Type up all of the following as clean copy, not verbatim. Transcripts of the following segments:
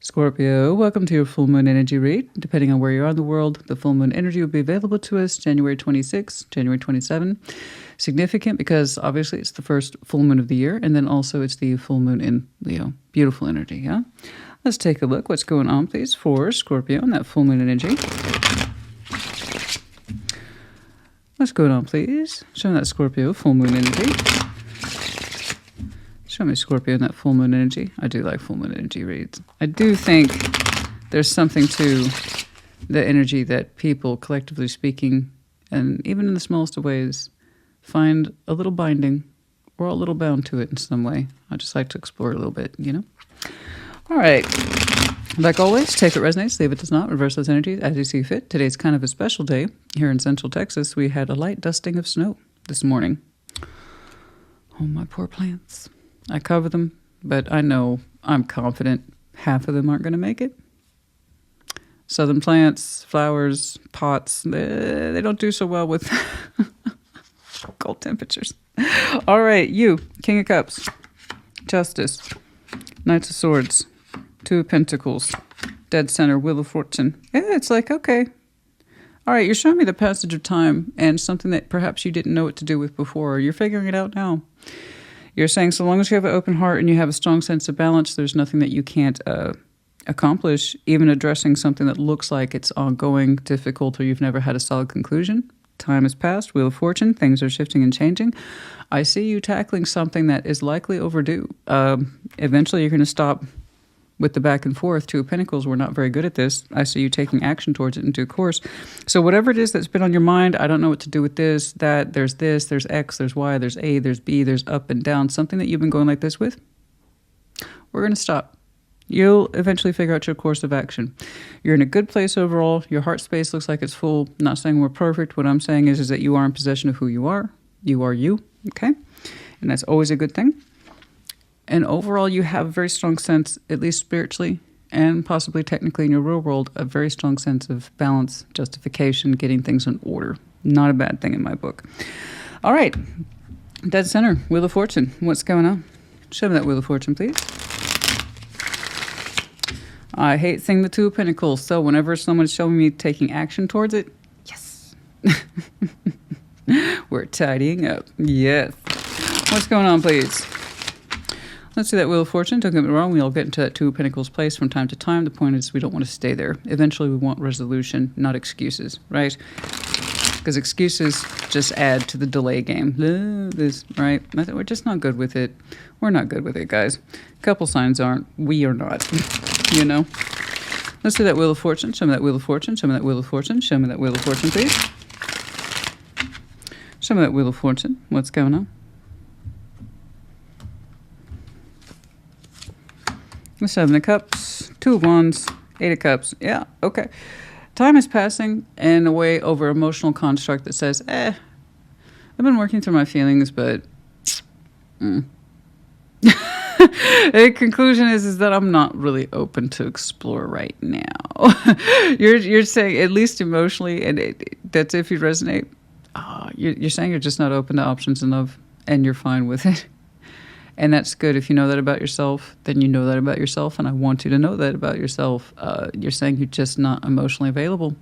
Scorpio, welcome to your full moon energy read. Depending on where you are in the world, the full moon energy will be available to us January 26, January 27. Significant because obviously it's the first full moon of the year, and then also it's the full moon in Leo. Beautiful energy, yeah? Let's take a look. What's going on, please, for Scorpio and that full moon energy? What's going on, please? Show me that Scorpio full moon energy. Show me Scorpio and that full moon energy. I do like full moon energy reads. I do think there's something to the energy that people, collectively speaking, and even in the smallest of ways, find a little binding or a little bound to it in some way. I just like to explore a little bit, you know? All right. Like always, take what resonates, leave it does not, reverse those energies as you see fit. Today's kind of a special day. Here in Central Texas, we had a light dusting of snow this morning. Oh, my poor plants. I cover them, but I know, I'm confident half of them aren't going to make it. Southern plants, flowers, pots, they don't do so well with cold temperatures. All right, you, King of Cups, Justice, Knights of Swords, Two of Pentacles, Dead Center, Wheel of Fortune. Yeah, it's like, okay. All right, you're showing me the passage of time and something that perhaps you didn't know what to do with before. You're figuring it out now. You're saying so long as you have an open heart and you have a strong sense of balance, there's nothing that you can't accomplish, even addressing something that looks like it's ongoing, difficult, or you've never had a solid conclusion. Time has passed, Wheel of Fortune, things are shifting and changing. I see you tackling something that is likely overdue. Eventually you're going to stop with the back and forth. Two of Pentacles, we're not very good at this. I see you taking action towards it in due course. So whatever it is that's been on your mind, I don't know what to do with this, that, there's X, there's Y, there's A, there's B, there's up and down, something that you've been going like this with, we're going to stop. You'll eventually figure out your course of action. You're in a good place overall. Your heart space looks like it's full. I'm not saying we're perfect. What I'm saying is that you are in possession of who you are. You are you, okay? And that's always a good thing. And overall, you have a very strong sense, at least spiritually, and possibly technically in your real world, a very strong sense of balance, justification, getting things in order. Not a bad thing in my book. All right. Dead Center, Wheel of Fortune. What's going on? Show me that Wheel of Fortune, please. I hate seeing the Two of Pentacles, so whenever someone's showing me taking action towards it, yes. We're tidying up. Yes. What's going on, please? Let's see that Wheel of Fortune. Don't get me wrong. We all get into that Two of Pentacles place from time to time. The point is we don't want to stay there. Eventually we want resolution, not excuses, right? Because excuses just add to the delay game. Right? We're just not good with it. We're not good with it, guys. Couple signs aren't. We are not. You know? Let's see that Wheel of Fortune. Show me that Wheel of Fortune. Show me that Wheel of Fortune. Show me that Wheel of Fortune, please. Show me that Wheel of Fortune. What's going on? Seven of Cups, Two of Wands, Eight of Cups. Yeah, okay. Time is passing in a way over emotional construct that says, I've been working through my feelings, but the conclusion is that I'm not really open to explore right now. You're saying, at least emotionally, and that's if you resonate, you're saying you're just not open to options in love, and you're fine with it. And that's good. If you know that about yourself, then you know that about yourself, and I want you to know that about yourself. You're saying you're just not emotionally available.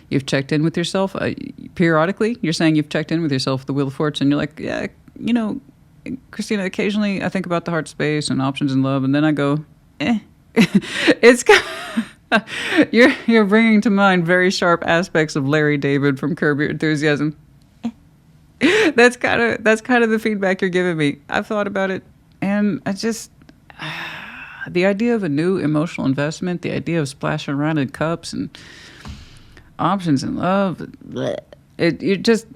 You've checked in with yourself. Periodically, you're saying you've checked in with yourself with the Wheel of Fortune. You're like, yeah, you know, Christina, occasionally I think about the heart space and options in love, and then I go, It's you're bringing to mind very sharp aspects of Larry David from Curb Your Enthusiasm. That's kind of the feedback you're giving me. I've thought about it, and I just the idea of a new emotional investment, the idea of splashing around in cups and options in love, it just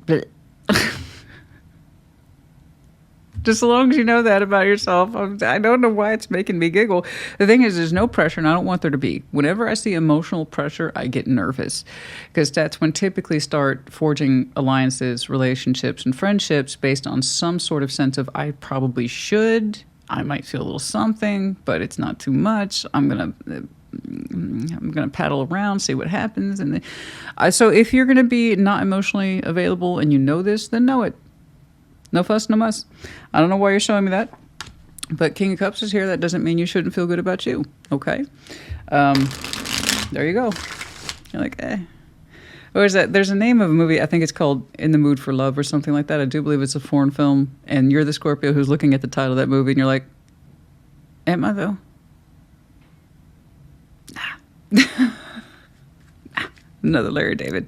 just as long as you know that about yourself. I don't know why it's making me giggle. The thing is, there's no pressure, and I don't want there to be. Whenever I see emotional pressure, I get nervous, because that's when typically start forging alliances, relationships, and friendships based on some sort of sense of I probably should. I might feel a little something, but it's not too much. I'm gonna paddle around, see what happens, and so if you're gonna be not emotionally available and you know this, then know it. No fuss, no muss. I don't know why you're showing me that. But King of Cups is here. That doesn't mean you shouldn't feel good about you. Okay. There you go. You're like, eh. Or is that? There's a name of a movie. I think it's called In the Mood for Love or something like that. I do believe it's a foreign film. And you're the Scorpio who's looking at the title of that movie, and you're like, am I though? Nah. Another Larry David.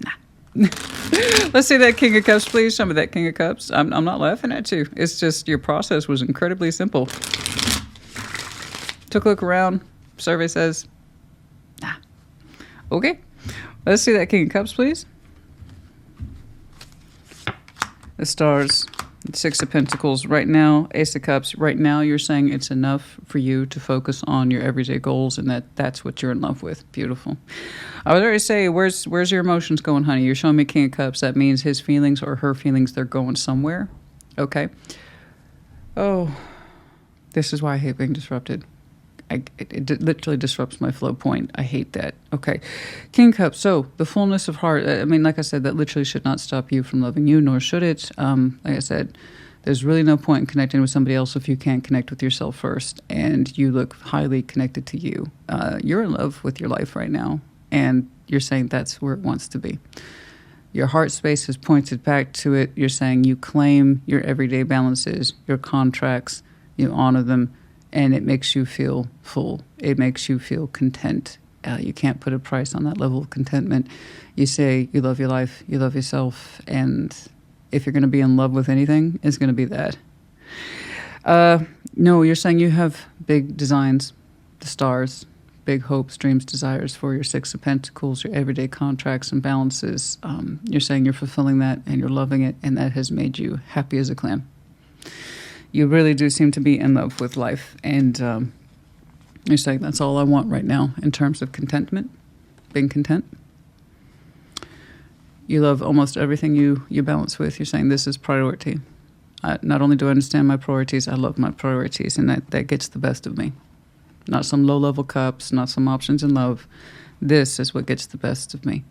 Nah. Let's see that King of Cups, please. Show me that King of Cups. I'm not laughing at you. It's just your process was incredibly simple. Took a look around. Survey says, nah. Okay. Let's see that King of Cups, please. The stars, Six of Pentacles. Right now, Ace of Cups. Right now, you're saying it's enough for you to focus on your everyday goals, and that's what you're in love with. Beautiful. I would already say, where's your emotions going, honey? You're showing me King of Cups. That means his feelings or her feelings, they're going somewhere. Okay. Oh, this is why I hate being disrupted. It literally disrupts my flow point. I hate that. Okay. King Cups. So the fullness of heart. I mean, like I said, that literally should not stop you from loving you, nor should it. Like I said, there's really no point in connecting with somebody else if you can't connect with yourself first. And you look highly connected to you. You're in love with your life right now. And you're saying that's where it wants to be. Your heart space is pointed back to it. You're saying you claim your everyday balances, your contracts, you honor them. And it makes you feel full. It makes you feel content. You can't put a price on that level of contentment. You say you love your life, you love yourself, and if you're going to be in love with anything, it's going to be that. No, you're saying you have big designs, the stars, big hopes, dreams, desires for your Six of Pentacles, your everyday contracts and balances. You're saying you're fulfilling that and you're loving it, and that has made you happy as a clam. You really do seem to be in love with life. And you're saying that's all I want right now in terms of contentment, being content. You love almost everything you balance with. You're saying this is priority. Not only do I understand my priorities, I love my priorities. And that gets the best of me. Not some low-level cups, not some options in love. This is what gets the best of me.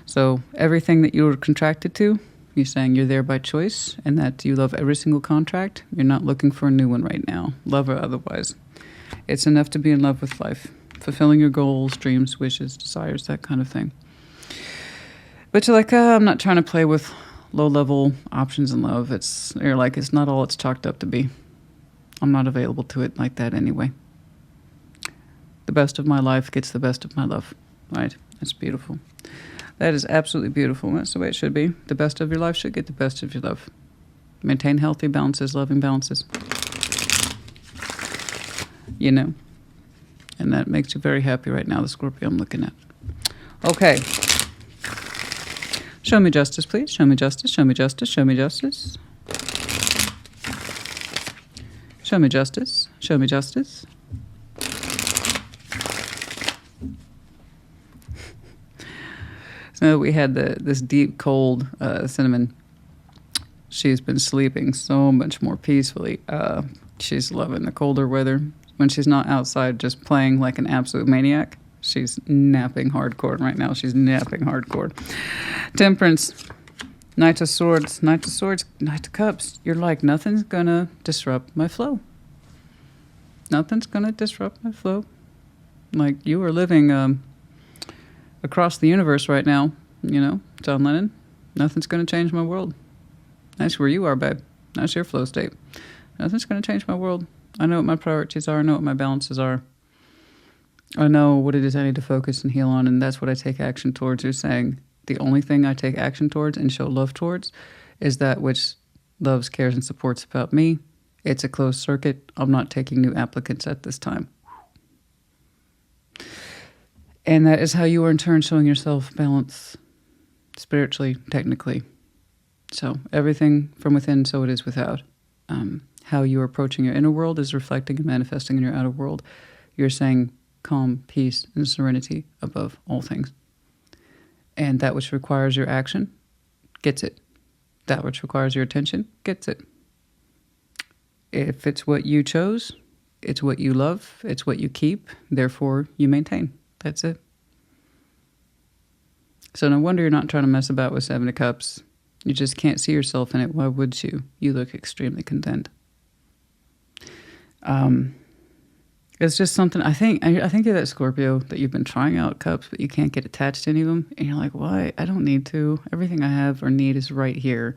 So everything that you were contracted to, you're saying you're there by choice and that you love every single contract. You're not looking for a new one right now, love or otherwise. It's enough to be in love with life, fulfilling your goals, dreams, wishes, desires, that kind of thing. But you're like, I'm not trying to play with low-level options in love. You're like, it's not all it's chalked up to be. I'm not available to it like that anyway. The best of my life gets the best of my love, right? That's beautiful. That is absolutely beautiful. That's the way it should be. The best of your life should get the best of your love. Maintain healthy balances, loving balances. You know. And that makes you very happy right now, the Scorpio I'm looking at. Okay. Show me justice, please. Show me justice. Show me justice. Show me justice. Show me justice. Show me justice. So we had this deep, cold Cinnamon. She's been sleeping so much more peacefully. She's loving the colder weather. When she's not outside just playing like an absolute maniac, she's napping hardcore right now. She's napping hardcore. Temperance, Knight of Swords, Knight of Swords, Knight of Cups. You're like, nothing's going to disrupt my flow. Nothing's going to disrupt my flow. Like, you are living across the universe right now, you know, John Lennon. Nothing's going to change my world. That's where you are, babe. That's your flow state. Nothing's going to change my world. I know what my priorities are. I know what my balances are. I know what it is I need to focus and heal on, and that's what I take action towards. You're saying the only thing I take action towards and show love towards is that which loves, cares, and supports about me. It's a closed circuit. I'm not taking new applicants at this time. And that is how you are in turn showing yourself balance spiritually, technically. So everything from within, so it is without. How you are approaching your inner world is reflecting and manifesting in your outer world. You're saying calm, peace, and serenity above all things. And that which requires your action gets it. That which requires your attention gets it. If it's what you chose, it's what you love, it's what you keep, therefore you maintain. That's it. So no wonder you're not trying to mess about with Seven of Cups. You just can't see yourself in it. Why would you? You look extremely content. It's just something I think you're that Scorpio that you've been trying out cups, but you can't get attached to any of them. And you're like, why? I don't need to. Everything I have or need is right here.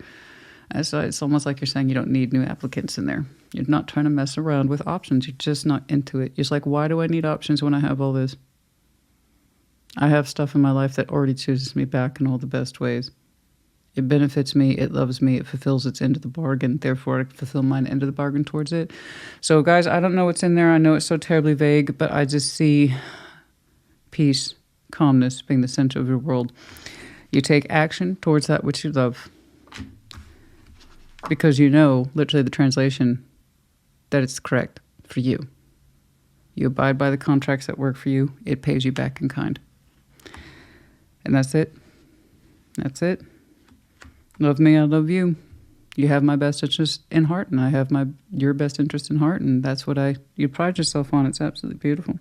And so it's almost like you're saying you don't need new applicants in there. You're not trying to mess around with options. You're just not into it. You're just like, why do I need options when I have all this? I have stuff in my life that already chooses me back in all the best ways. It benefits me, it loves me, it fulfills its end of the bargain. Therefore, I fulfill mine end of the bargain towards it. So, guys, I don't know what's in there. I know it's so terribly vague, but I just see peace, calmness being the center of your world. You take action towards that which you love. Because you know, literally the translation, that it's correct for you. You abide by the contracts that work for you. It pays you back in kind. And that's it. That's it. Love me, I love you. You have my best interest in heart, and I have your best interest in heart, and that's what you pride yourself on. It's absolutely beautiful.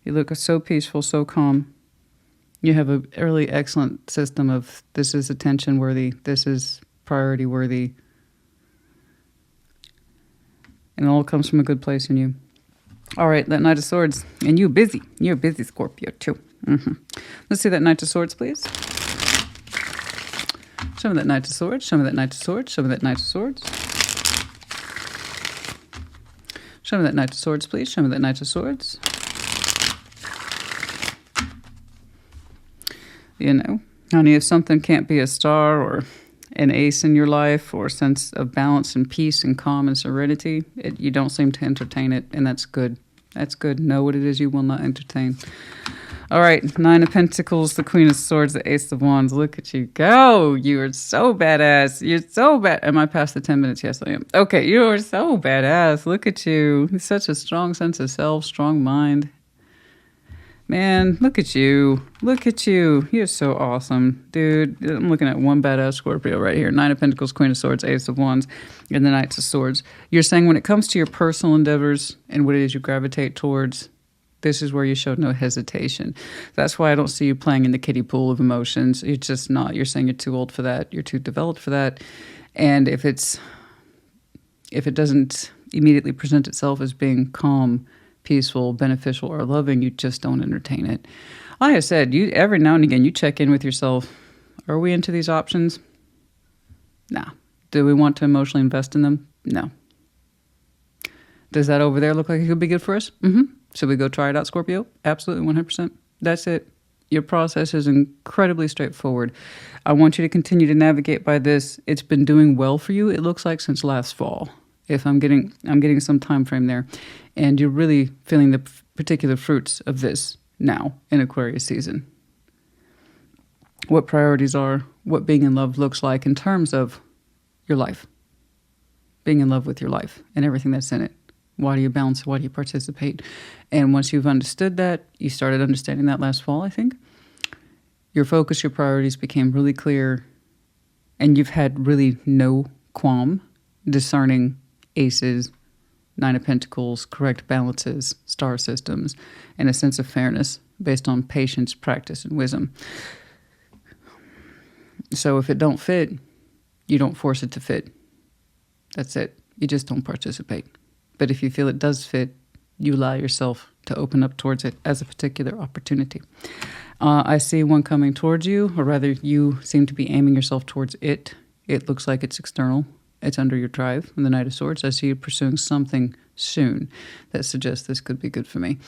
You look so peaceful, so calm. You have a really excellent system of this is attention worthy, this is priority worthy, and it all comes from a good place in you. All right, that Knight of Swords, and you're busy. You're a busy Scorpio too. Let's see that Knight of Swords, please. Show me that Knight of Swords. Show me that Knight of Swords. Show me that Knight of Swords. Show me that Knight of Swords, please. Show me that Knight of Swords. You know, honey, if something can't be a star or an ace in your life or a sense of balance and peace and calm and serenity, you don't seem to entertain it, and that's good. That's good. Know what it is you will not entertain. All right, Nine of Pentacles, the Queen of Swords, the Ace of Wands. Look at you go. You are so badass. You're so bad. Am I past the 10 minutes? Yes, I am. Okay, you are so badass. Look at you. Such a strong sense of self, strong mind. Man, look at you. Look at you. You're so awesome. Dude, I'm looking at one badass Scorpio right here. Nine of Pentacles, Queen of Swords, Ace of Wands, and the Knights of Swords. You're saying when it comes to your personal endeavors and what it is you gravitate towards, this is where you showed no hesitation. That's why I don't see you playing in the kiddie pool of emotions. You're just not. You're saying you're too old for that. You're too developed for that. And if it doesn't immediately present itself as being calm, peaceful, beneficial, or loving, you just don't entertain it. Like I said, you every now and again, you check in with yourself. Are we into these options? Nah. Do we want to emotionally invest in them? No. Does that over there look like it could be good for us? Should we go try it out, Scorpio? Absolutely, 100%. That's it. Your process is incredibly straightforward. I want you to continue to navigate by this. It's been doing well for you, it looks like, since last fall. If I'm getting some time frame there. And you're really feeling the particular fruits of this now in Aquarius season. What priorities are, what being in love looks like in terms of your life. Being in love with your life and everything that's in it. Why do you balance? Why do you participate? And once you've understood that, you started understanding that last fall, I think, your focus, your priorities became really clear, and you've had really no qualm discerning aces, Nine of Pentacles, correct balances, star systems, and a sense of fairness based on patience, practice, and wisdom. So if it don't fit, you don't force it to fit. That's it. You just don't participate. But if you feel it does fit, you allow yourself to open up towards it as a particular opportunity. I see one coming towards you, or rather you seem to be aiming yourself towards it. It looks like it's external. It's under your drive in the Knight of Swords. I see you pursuing something soon that suggests this could be good for me.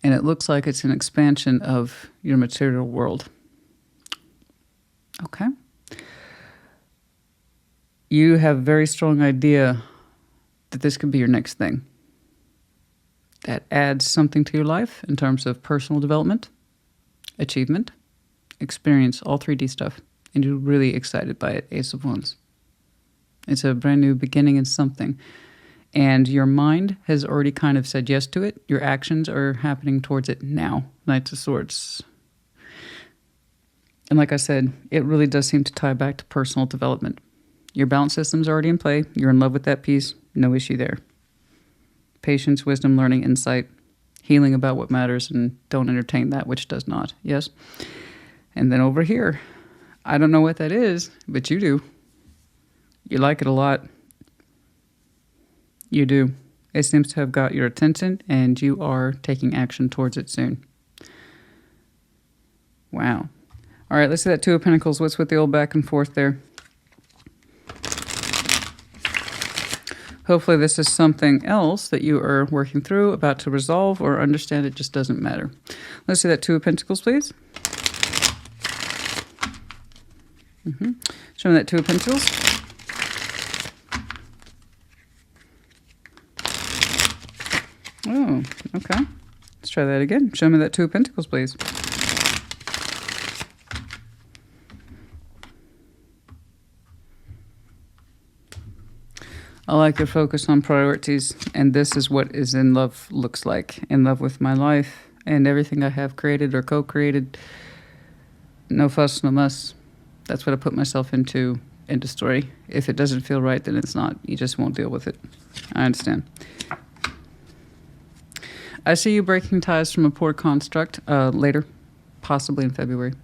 And it looks like it's an expansion of your material world. Okay? You have a very strong idea that this could be your next thing. That adds something to your life in terms of personal development, achievement, experience, all 3D stuff. And you're really excited by it, Ace of Wands. It's a brand new beginning in something. And your mind has already kind of said yes to it. Your actions are happening towards it now. Knights of Swords. And like I said, it really does seem to tie back to personal development. Your balance system's already in play. You're in love with that piece. No issue there. Patience, wisdom, learning, insight, healing about what matters, and don't entertain that which does not. Yes? And then over here, I don't know what that is, but you do. You like it a lot. You do. It seems to have got your attention, and you are taking action towards it soon. Wow. All right, let's see that Two of Pentacles. What's with the old back and forth there? Hopefully this is something else that you are working through, about to resolve, or understand it just doesn't matter. Let's see that Two of Pentacles, please. Show me that Two of Pentacles. Oh, okay. Let's try that again. Show me that Two of Pentacles, please. I like your focus on priorities, and this is what is in love looks like. In love with my life and everything I have created or co-created. No fuss, no muss. That's what I put myself into. End of story. If it doesn't feel right, then it's not. You just won't deal with it. I understand. I see you breaking ties from a poor construct later, possibly in February.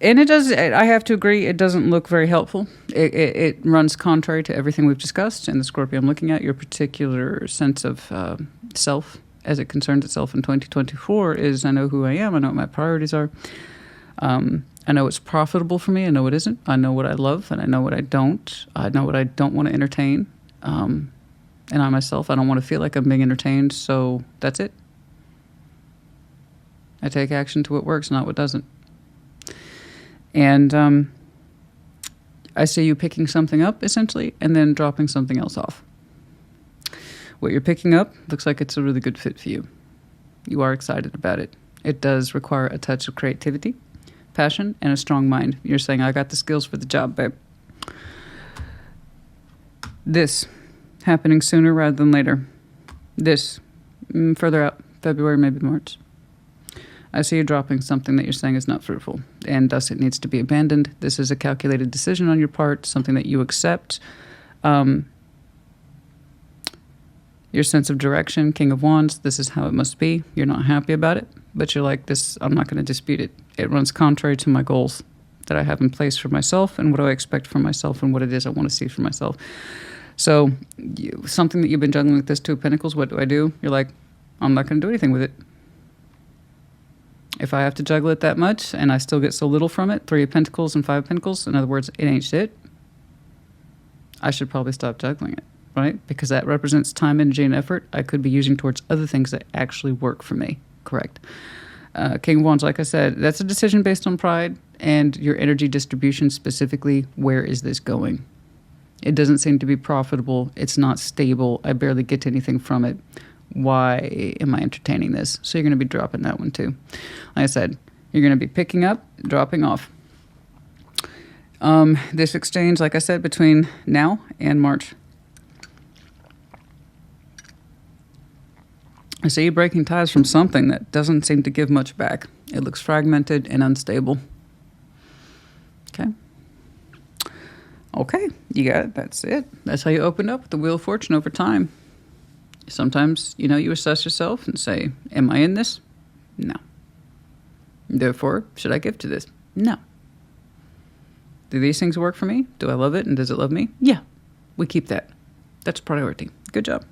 And it does, I have to agree, it doesn't look very helpful. It runs contrary to everything we've discussed. And the Scorpio I'm looking at, your particular sense of self as it concerns itself in 2024 is, I know who I am, I know what my priorities are. I know it's profitable for me, I know it isn't. I know what I love, and I know what I don't. I know what I don't want to entertain. And I myself, I don't want to feel like I'm being entertained, so that's it. I take action to what works, not what doesn't. And I see you picking something up, essentially, and then dropping something else off. What you're picking up looks like it's a really good fit for you. You are excited about it. It does require a touch of creativity, passion, and a strong mind. You're saying, I got the skills for the job, babe. This happening sooner rather than later. This further out, February, maybe March. I see you dropping something that you're saying is not fruitful, and thus it needs to be abandoned. This is a calculated decision on your part, something that you accept. Your sense of direction, King of Wands, this is how it must be. You're not happy about it, but you're like, this, I'm not going to dispute it. It runs contrary to my goals that I have in place for myself, and what do I expect from myself, and what it is I want to see for myself. So something that you've been juggling with this Two of Pentacles, what do? You're like, I'm not going to do anything with it. If I have to juggle it that much and I still get so little from it, Three of Pentacles and Five of Pentacles, in other words, it ain't shit, I should probably stop juggling it, right? Because that represents time, energy, and effort I could be using towards other things that actually work for me. Correct. King of Wands, like I said, that's a decision based on pride and your energy distribution, specifically, where is this going? It doesn't seem to be profitable. It's not stable. I barely get anything from it. Why am I entertaining this? So you're going to be dropping that one too. Like I said, you're going to be picking up, dropping off. This exchange, like I said, between now and March. I see you breaking ties from something that doesn't seem to give much back. It looks fragmented and unstable. Okay. Okay, you got it. That's it. That's how you open up the Wheel of Fortune over time. Sometimes, you assess yourself and say, am I in this? No. Therefore, should I give to this? No. Do these things work for me? Do I love it? And does it love me? Yeah. We keep that. That's priority. Good job.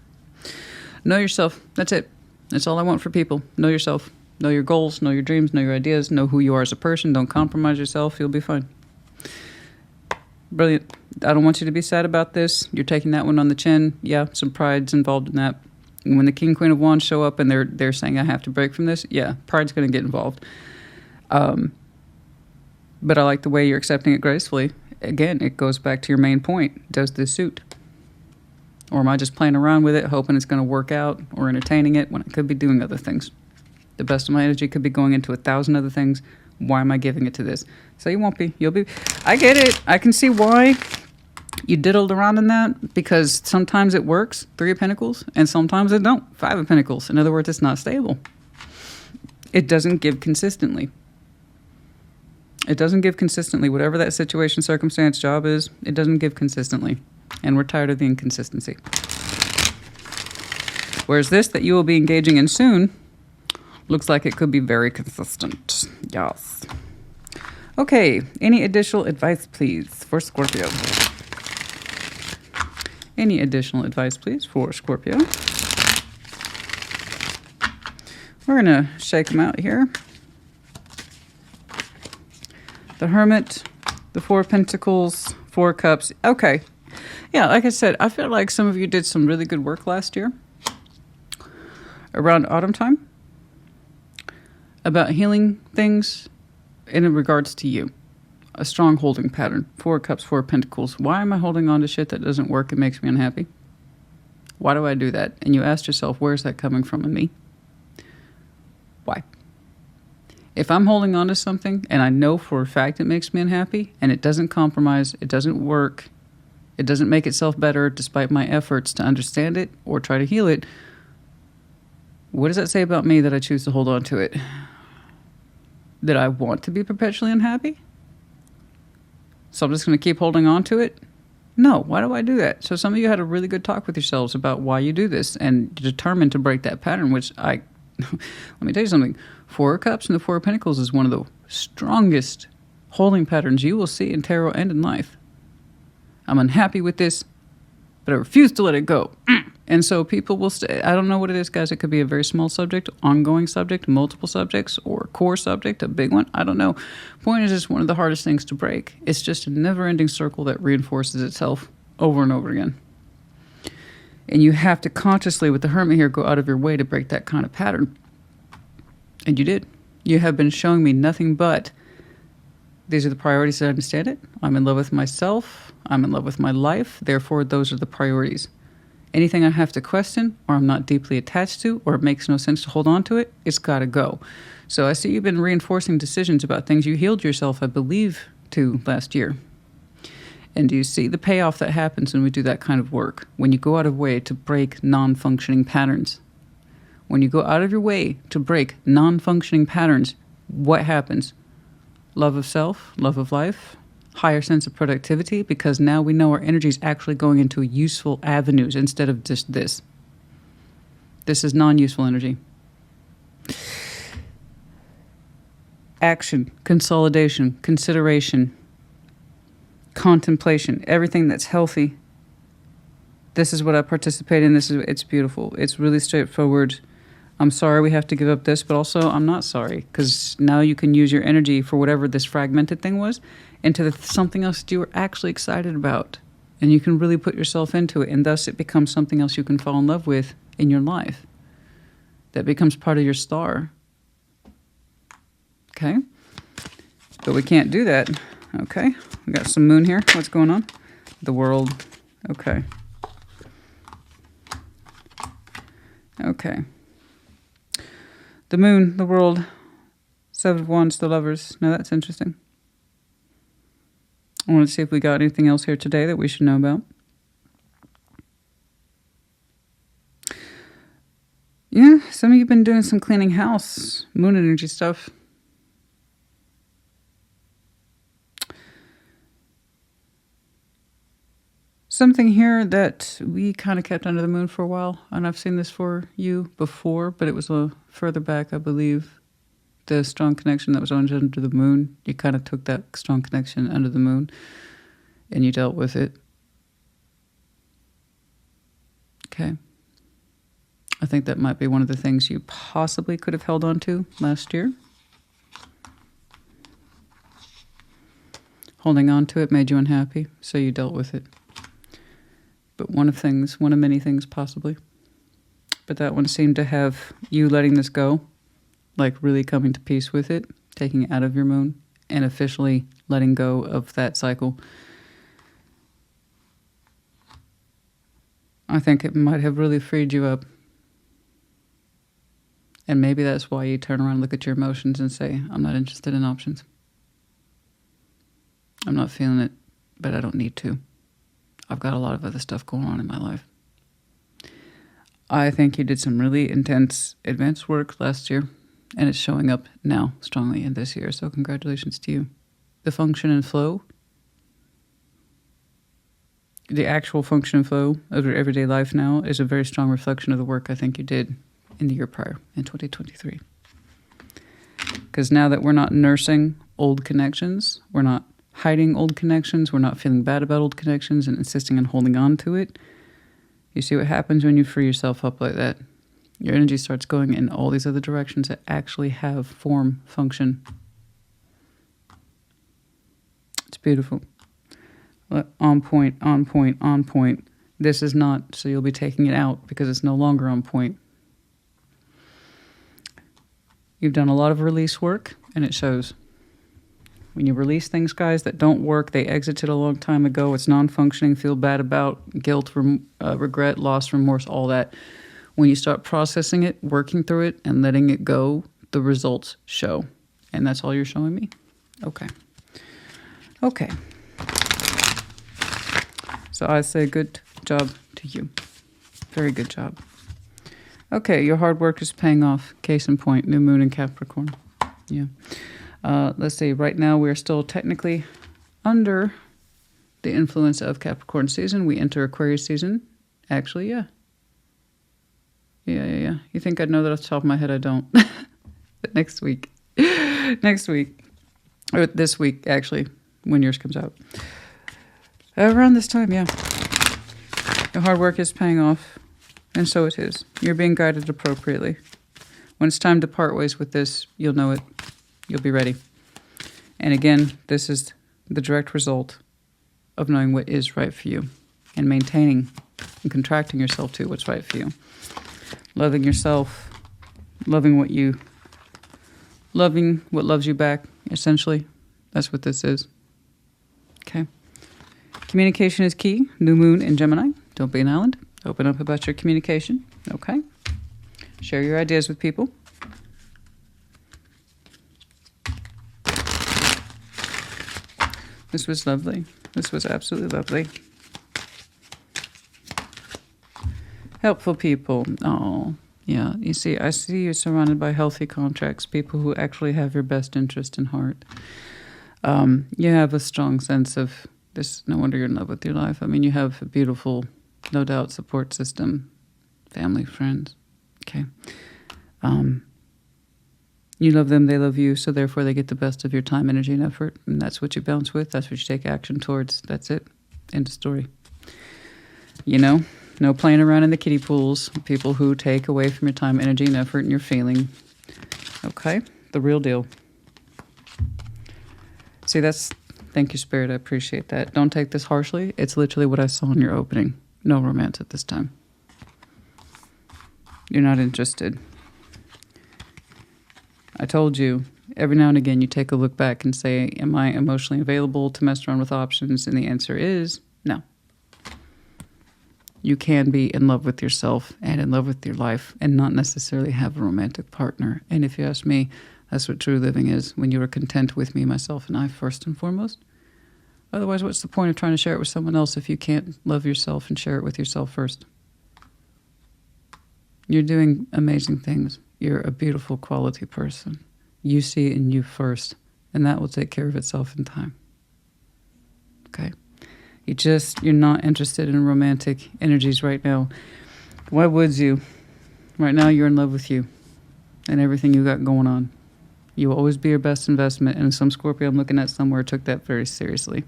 Know yourself. That's it. That's all I want for people. Know yourself. Know your goals. Know your dreams. Know your ideas. Know who you are as a person. Don't compromise yourself. You'll be fine. Brilliant. I don't want you to be sad about this. You're taking that one on the chin. Yeah, some pride's involved in that. When the King, Queen of Wands show up and they're saying, I have to break from this, yeah, pride's going to get involved. But I like the way you're accepting it gracefully. Again, it goes back to your main point. Does this suit? Or am I just playing around with it, hoping it's going to work out, or entertaining it when I could be doing other things? The best of my energy could be going into 1,000 other things. Why am I giving it to this? So you won't be. You'll be. I get it. I can see why you diddled around in that, because sometimes it works, Three of Pentacles, and sometimes it don't, Five of Pentacles. In other words, it's not stable. It doesn't give consistently. It doesn't give consistently. Whatever that situation, circumstance, job is, it doesn't give consistently. And we're tired of the inconsistency. Whereas this that you will be engaging in soon looks like it could be very consistent. Yes. Okay, any additional advice, please, for Scorpio? Any additional advice, please, for Scorpio? We're going to shake them out here. The Hermit, the Four of Pentacles, Four of Cups. Okay. Yeah, like I said, I feel like some of you did some really good work last year around autumn time about healing things in regards to you. A strong holding pattern. Four of Cups, Four of Pentacles. Why am I holding on to shit that doesn't work and makes me unhappy? Why do I do that? And you asked yourself, where's that coming from in me? Why? If I'm holding on to something and I know for a fact it makes me unhappy and it doesn't compromise, it doesn't work, it doesn't make itself better despite my efforts to understand it or try to heal it, what does that say about me that I choose to hold on to it? That I want to be perpetually unhappy? So I'm just going to keep holding on to it? No. Why do I do that? So some of you had a really good talk with yourselves about why you do this and determined to break that pattern, which let me tell you something. Four of Cups and the Four of Pentacles is one of the strongest holding patterns you will see in tarot and in life. I'm unhappy with this, but I refuse to let it go. And so people will stay. I don't know what it is, guys. It could be a very small subject, ongoing subject, multiple subjects, or core subject, a big one. I don't know. Point is, it's one of the hardest things to break. It's just a never-ending circle that reinforces itself over and over again. And you have to consciously, with the Hermit here, go out of your way to break that kind of pattern. And you did. You have been showing me nothing but these are the priorities that I understand it. I'm in love with myself. I'm in love with my life. Therefore, those are the priorities. Anything I have to question or I'm not deeply attached to or it makes no sense to hold on to it, it's got to go. So I see you've been reinforcing decisions about things you healed yourself, I believe, to last year. And do you see the payoff that happens when we do that kind of work? When you go out of way to break non-functioning patterns. When you go out of your way to break non-functioning patterns, what happens? Love of self, love of life, higher sense of productivity, because now we know our energy is actually going into useful avenues instead of just this. This is non-useful energy. Action, consolidation, consideration, contemplation, everything that's healthy. This is what I participate in. It's beautiful. It's really straightforward. I'm sorry we have to give up this, but also I'm not sorry, because now you can use your energy for whatever this fragmented thing was into something else that you were actually excited about. And you can really put yourself into it, and thus it becomes something else you can fall in love with in your life. That becomes part of your star. Okay? But we can't do that. Okay? We got some moon here. What's going on? The world. Okay. Okay. The moon, the world, Seven of Wands, the lovers. Now that's interesting. I want to see if we got anything else here today that we should know about. Yeah, some of you have been doing some cleaning house, moon energy stuff. Something here that we kind of kept under the moon for a while, and I've seen this for you before, but it was a further back, I believe. The strong connection that was under the moon, you kind of took that strong connection under the moon and you dealt with it. Okay. I think that might be one of the things you possibly could have held on to last year. Holding on to it made you unhappy, so you dealt with it. But one of many things possibly. But that one seemed to have you letting this go, like really coming to peace with it, taking it out of your moon, and officially letting go of that cycle. I think it might have really freed you up. And maybe that's why you turn around and look at your emotions and say, I'm not interested in options. I'm not feeling it, but I don't need to. I've got a lot of other stuff going on in my life. I think you did some really intense advanced work last year, and it's showing up now strongly in this year, so congratulations to you. The function and flow, the actual function and flow of your everyday life now is a very strong reflection of the work I think you did in the year prior, in 2023. Because now that we're not nursing old connections, we're not hiding old connections, we're not feeling bad about old connections and insisting on holding on to it, You see what happens when you free yourself up like that? Your energy starts going in all these other directions that actually have form, function. It's beautiful. On point, on point, on point. This is not, so you'll be taking it out because it's no longer on point. You've done a lot of release work, and it shows. When you release things, guys, that don't work, they exited a long time ago, it's non-functioning, feel bad about, guilt, regret, loss, remorse, all that. When you start processing it, working through it, and letting it go, the results show. And that's all you're showing me? Okay. Okay. So I say good job to you. Very good job. Okay, your hard work is paying off. Case in point, new moon in Capricorn. Yeah. Let's see, right now we're still technically under the influence of Capricorn season. We enter Aquarius season. Actually, yeah. Yeah. You think I'd know that off the top of my head? I don't. But next week. Or this week, actually, when yours comes out. Around this time, yeah. Your hard work is paying off. And so it is. You're being guided appropriately. When it's time to part ways with this, you'll know it. You'll be ready. And again, this is the direct result of knowing what is right for you and maintaining and contracting yourself to what's right for you. Loving yourself, loving what loves you back, essentially. That's what this is. Okay. Communication is key. New moon in Gemini. Don't be an island. Open up about your communication. Okay. Share your ideas with people. This was lovely. This was absolutely lovely. Helpful people. Oh, yeah. You see, I see you surrounded by healthy contracts, people who actually have your best interest in heart. You have a strong sense of this. No wonder you're in love with your life. I mean, you have a beautiful, no doubt, support system, family, friends. Okay. You love them, they love you, so therefore they get the best of your time, energy, and effort. And that's what you bounce with. That's what you take action towards. That's it. End of story. You know, no playing around in the kiddie pools. People who take away from your time, energy, and effort and your feeling. Okay? The real deal. See, thank you, Spirit. I appreciate that. Don't take this harshly. It's literally what I saw in your opening. No romance at this time. You're not interested. I told you, every now and again, you take a look back and say, am I emotionally available to mess around with options? And the answer is no. You can be in love with yourself and in love with your life and not necessarily have a romantic partner. And if you ask me, that's what true living is, when you are content with me, myself, and I first and foremost. Otherwise, what's the point of trying to share it with someone else if you can't love yourself and share it with yourself first? You're doing amazing things. You're a beautiful quality person. You see it in you first, and that will take care of itself in time. Okay? You're not interested in romantic energies right now. Why would you? Right now, you're in love with you and everything you got going on. You will always be your best investment, and some Scorpio I'm looking at somewhere took that very seriously.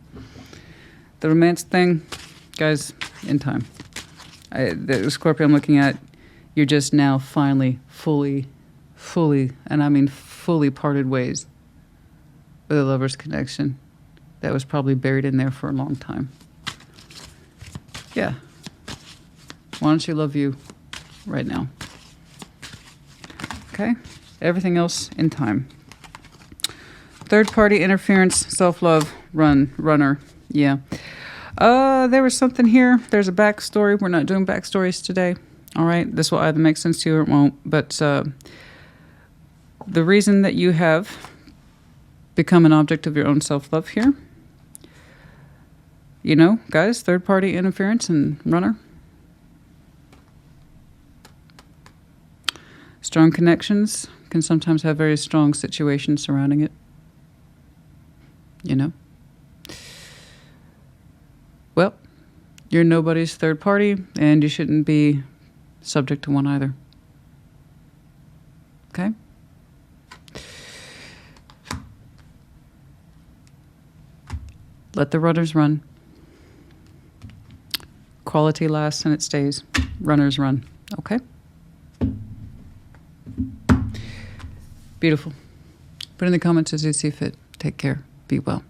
The romance thing, guys, in time. The Scorpio I'm looking at, you're just now finally fully, and I mean fully parted ways with a lover's connection that was probably buried in there for a long time. Yeah. Why don't you love you right now? Okay? Everything else in time. Third-party interference, self-love, runner. Yeah. There was something here. There's a backstory. We're not doing backstories today. All right? This will either make sense to you or it won't. But the reason that you have become an object of your own self-love here, you know, guys, third-party interference and runner. Strong connections can sometimes have very strong situations surrounding it. You know? Well, you're nobody's third party, and you shouldn't be subject to one either. Okay? Let the runners run. quality lasts and it stays. Runners run. Okay? Beautiful. Put in the comments as you see fit. Take care. Be well.